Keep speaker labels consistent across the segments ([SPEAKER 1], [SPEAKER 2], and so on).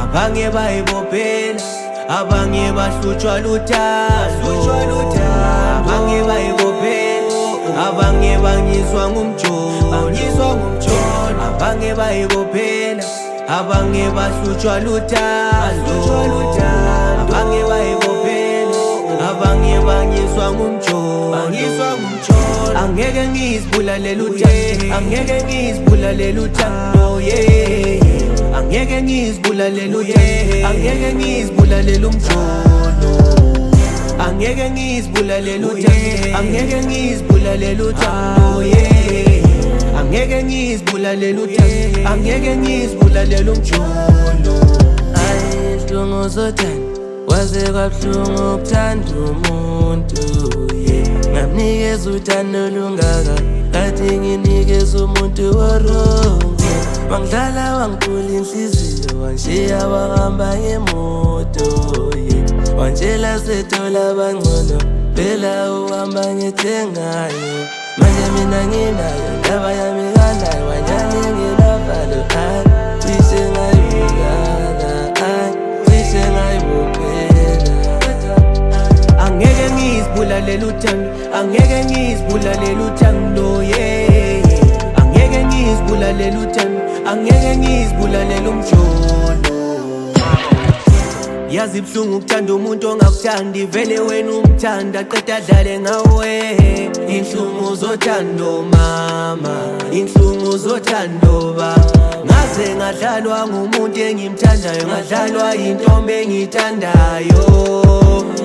[SPEAKER 1] Abanye bayibophela, abanye bahlutshwa luthando, abanye bayibophela, abanye banyiswa ngumjolo, abanye bayibophela, abanye bahlutshwa luthando, abanye bayibophela, abanye banyiswa ngumjolo. Angeke ngizibulale uthando, angeke ngizibulale uthando, yeah. Angeke ngizibulale uthando, angeke ngizibulale umjolo. Angeke ngizibulale uthando, angeke ngizibulale uthando, yeah. Angeke ngizibulale uthando, angeke ngizibulale umjolo. Ayi isilungu sothando, kwaze kabuhlungu ukuthanda umuntu, yeah. Ngamnikeza uthando olungaka, kade nginikeza umuntu orongo. Wangidlala wangiphula inhliziyo, wangishiya wahamba ngemoto, yeah. Wantshela sethola abangcono, phela uhamba ngithengayo. Manje mina nginayo, ndaba yami kanayo, wanyane nginavalo, cishe ngayibulala, cishe ngayibophela. Angeke ngizibulale uthando, angeke ngizibulale uthando, yeah. Angeke ngizibulale uthando, angeke ngizibulale umjolo. Yazi ibuhlungu ukuthanda umuntu ongakuthandi, vele wena umthanda qeda dlale ngawe. Inhlungu zothando mama, inhlungu zothando baba. Ngaze ngadlalwa ngumuntu engimthandayo, ngadlalwa yintombi engithandayo.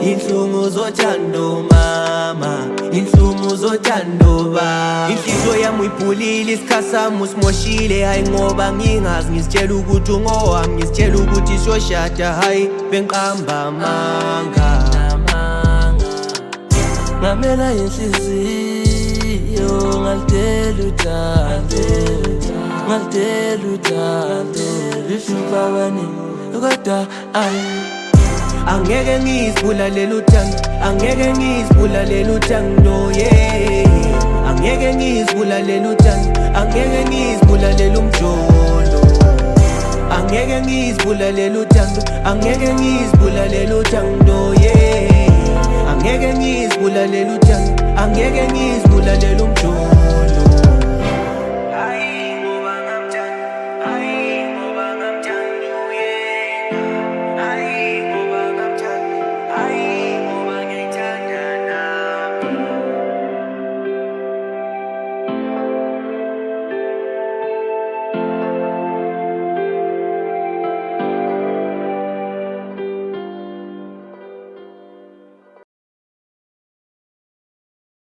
[SPEAKER 1] Inhlungu zothando mama, inhlungu zothando baba. Inhliziyo yami uyibhulile, isikhathi sami usimoshile, hayi ngoba ngingazi, ngizitshela ukuthi ungowami, ngizitshela ukuthi soshada, hayi bengiqamba amanga. Ngamela inhliziyo, ngalidela uthando, ngalidela uthando, lihlupha abaningi kodwa ayi. Angeke ngizibulale uthando, angeke ngizibulale uthando, yeah. Angeke ngizibulale uthando, angeke ngizibulale umjolo. Angeke ngizibulale uthando, angeke ngizibulale uthando, yeah. Angeke ngizibulale uthando, angeke ngizibulale umjolo.